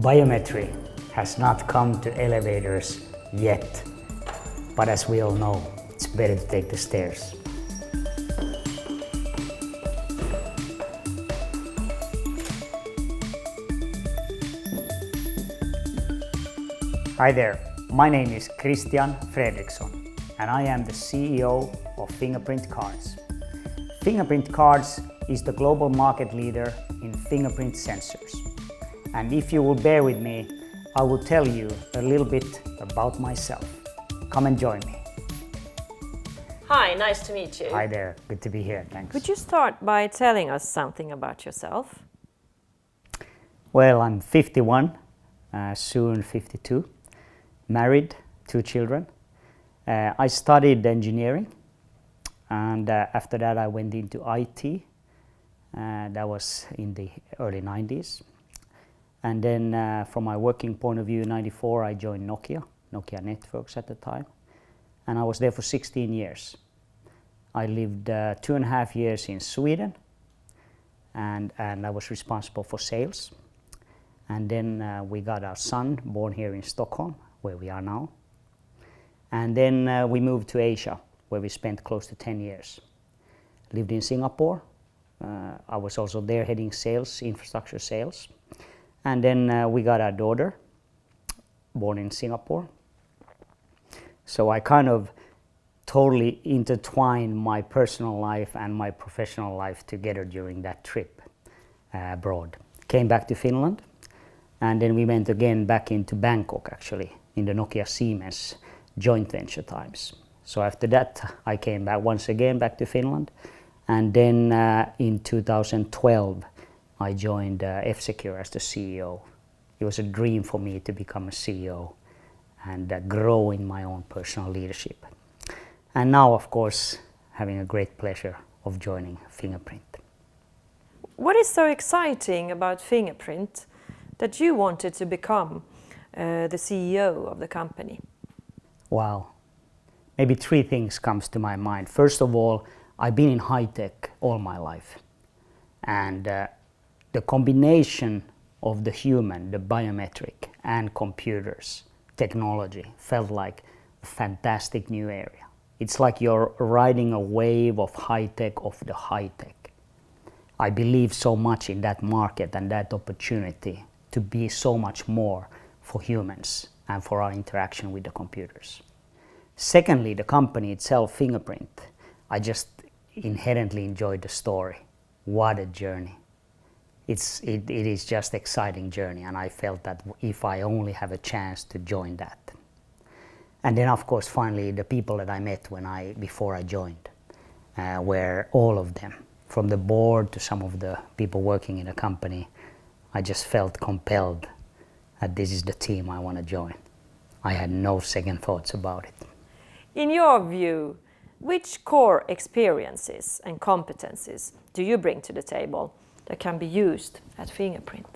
Biometry has not come to elevators yet, but as we all know, it's better to take the stairs. Hi there, my name is Fredrikson and I am the CEO of Fingerprint Cards. Fingerprint Cards is the global market leader in fingerprint sensors. And if you will bear with me, I will tell you a little bit about myself. Come and join me. Hi, nice to meet you. Hi there, good to be here, thanks. Could you start by telling us something about yourself? Well, I'm 51, soon 52, married, 2 children. I studied engineering and after that I went into IT. That was in the early 90s. And then from my working point of view, in 94 I joined Nokia Networks at the time. And I was there for 16 years. I lived 2.5 years in Sweden and I was responsible for sales. And then we got our son born here in Stockholm, where we are now. And then we moved to Asia, where we spent close to 10 years. Lived in Singapore. I was also there heading sales, infrastructure sales. And then we got our daughter, born in Singapore. So I kind of totally intertwined my personal life and my professional life together during that trip abroad. Came back to Finland, and then we went again back into Bangkok, actually, in the Nokia Siemens joint venture times. So after that, I came back once again back to Finland. And then in 2012, I joined F-Secure as the CEO. It was a dream for me to become a CEO and grow in my own personal leadership. And now, of course, having a great pleasure of joining Fingerprint. What is so exciting about Fingerprint that you wanted to become the CEO of the company? Wow. Maybe 3 things comes to my mind. First of all, I've been in high tech all my life. And the combination of the human, the biometric, and computers, technology, felt like a fantastic new area. It's like you're riding a wave of high-tech of the high-tech. I believe so much in that market and that opportunity to be so much more for humans and for our interaction with the computers. Secondly, the company itself, Fingerprint, I just inherently enjoyed the story. What a journey. It is just exciting journey, and I felt that if I only have a chance to join that. And then of course finally the people that I met before I joined were all of them, from the board to some of the people working in the company. I just felt compelled that this is the team I want to join. I had no second thoughts about it. In your view, which core experiences and competencies do you bring to the table that can be used at Fingerprint?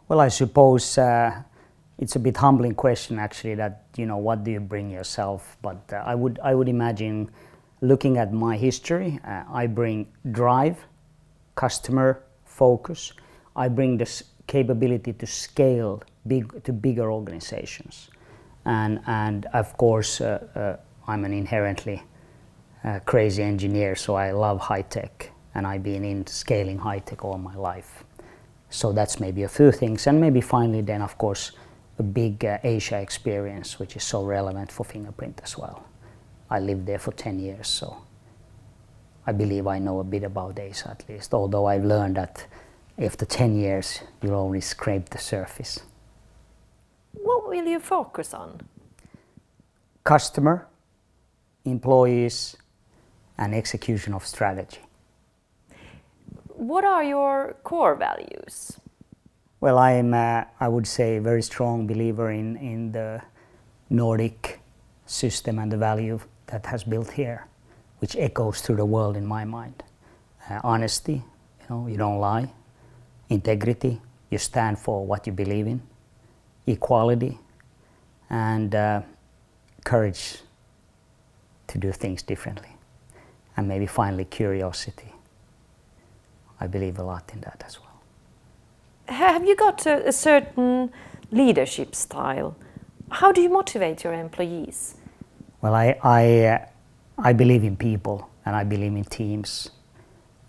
Well, I suppose it's a bit humbling question actually, that, you know, what do you bring yourself? But I would imagine, looking at my history, I bring drive, customer focus. I bring this capability to scale to bigger organizations. And of course, I'm an inherently crazy engineer, so I love high tech, and I've been in scaling high tech all my life. So that's maybe a few things, and maybe finally then of course a big Asia experience, which is so relevant for Fingerprint as well. I lived there for 10 years, so I believe I know a bit about Asia at least, although I've learned that after 10 years you'll only scrape the surface. What will you focus on? Customer, employees, and execution of strategy. What are your core values? Well, I would say, a very strong believer in the Nordic system and the value that has built here, which echoes through the world in my mind. Honesty, you don't lie. Integrity, you stand for what you believe in. Equality, and courage to do things differently. And maybe finally curiosity. I believe a lot in that as well. Have you got a certain leadership style? How do you motivate your employees? Well, I believe in people and I believe in teams.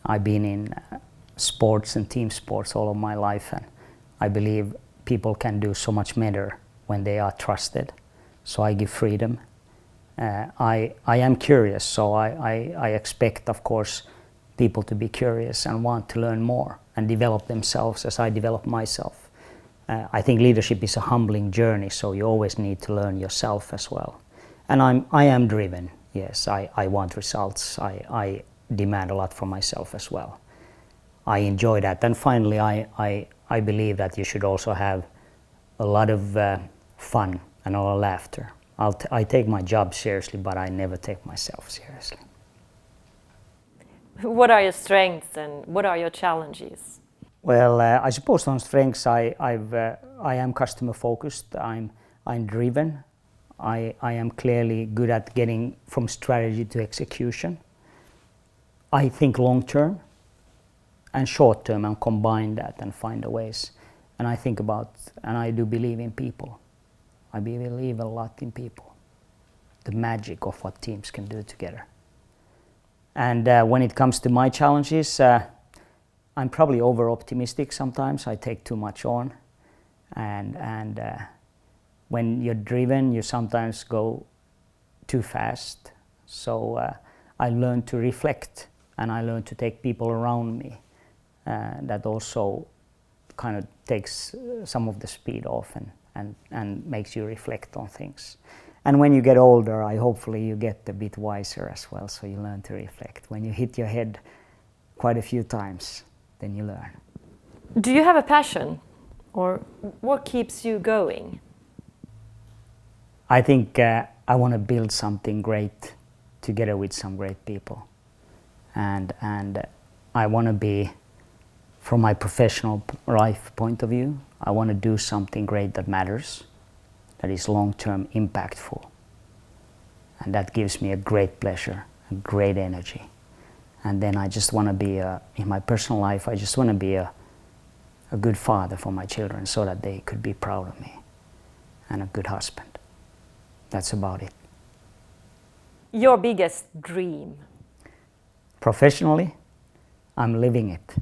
I've been in sports and team sports all of my life, and I believe people can do so much better when they are trusted. So I give freedom. I am curious, so I expect, of course, people to be curious and want to learn more and develop themselves as I develop myself. I think leadership is a humbling journey, so you always need to learn yourself as well. And I am driven, yes, I want results. I demand a lot from myself as well. I enjoy that. And finally, I believe that you should also have a lot of fun and a lot of laughter. I take my job seriously, but I never take myself seriously. What are your strengths and what are your challenges? Well, I suppose on strengths, I am customer focused. I'm driven. I am clearly good at getting from strategy to execution. I think long term and short term and combine that and find the ways. And I think about, and I do believe in people. I believe a lot in people. The magic of what teams can do together. And when it comes to my challenges, I'm probably over optimistic sometimes. I take too much on. And when you're driven, you sometimes go too fast. So I learn to reflect, and I learn to take people around me. That also kind of takes some of the speed off and makes you reflect on things. And when you get older, hopefully you get a bit wiser as well, so you learn to reflect. When you hit your head quite a few times, then you learn. Do you have a passion, or what keeps you going? I think I want to build something great together with some great people. And I want to be, from my professional life point of view, I want to do something great that matters, that is long-term impactful. And that gives me a great pleasure, a great energy. And then I just want to be, in my personal life, I just want to be a good father for my children so that they could be proud of me, and a good husband. That's about it. Your biggest dream? Professionally, I'm living it.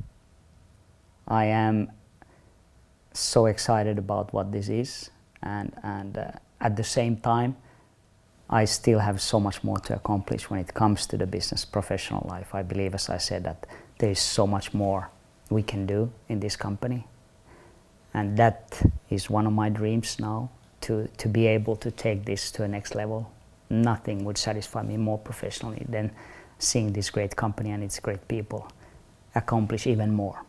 I am so excited about what this is, and at the same time, I still have so much more to accomplish when it comes to the business professional life. I believe, as I said, that there is so much more we can do in this company. And that is one of my dreams now, to be able to take this to a next level. Nothing would satisfy me more professionally than seeing this great company and its great people accomplish even more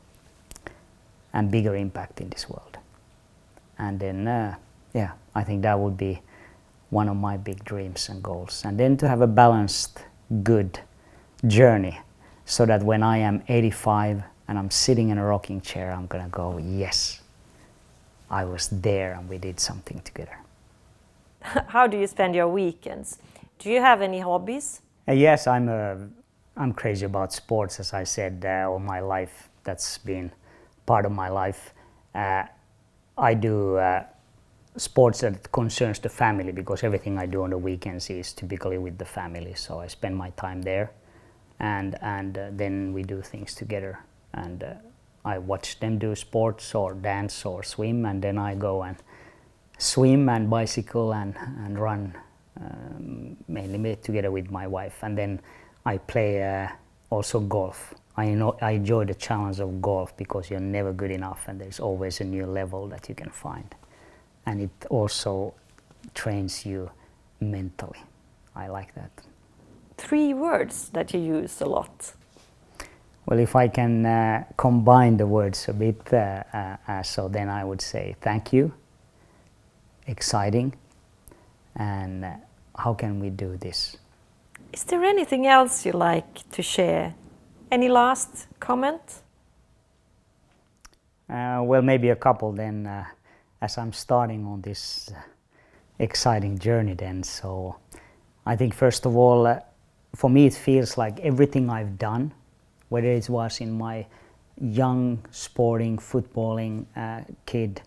and bigger impact in this world. And then, I think that would be one of my big dreams and goals. And then to have a balanced, good journey, so that when I am 85 and I'm sitting in a rocking chair, I'm gonna go, yes, I was there and we did something together. How do you spend your weekends? Do you have any hobbies? Yes, I'm crazy about sports, as I said, all my life. That's been part of my life. I do sports that concerns the family, because everything I do on the weekends is typically with the family, so I spend my time there, and then we do things together, and I watch them do sports or dance or swim, and then I go and swim and bicycle and run, mainly together with my wife, and then I play also golf. I enjoy the challenge of golf, because you're never good enough and there's always a new level that you can find. And it also trains you mentally. I like that. 3 words that you use a lot. Well, if I can combine the words a bit, so then I would say thank you, exciting, and how can we do this? Is there anything else you like to share? Any last comment? Well, maybe a couple then, as I'm starting on this exciting journey then. So I think first of all, for me it feels like everything I've done, whether it was in my young sporting, footballing kid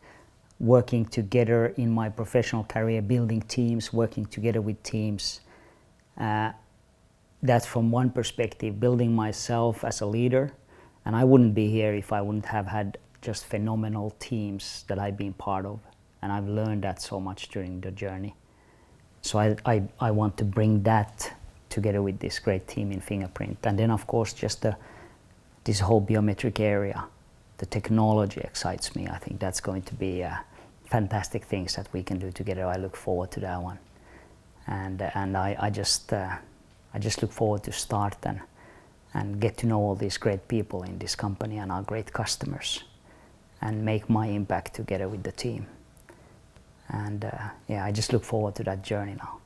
working together in my professional career, building teams, working together with teams. That's from one perspective, building myself as a leader. And I wouldn't be here if I wouldn't have had just phenomenal teams that I've been part of. And I've learned that so much during the journey. So I want to bring that together with this great team in Fingerprint. And then of course just this whole biometric area, the technology excites me. I think that's going to be fantastic things that we can do together. I look forward to that one. And I just look forward to start and get to know all these great people in this company and our great customers and make my impact together with the team. And yeah, I just look forward to that journey now.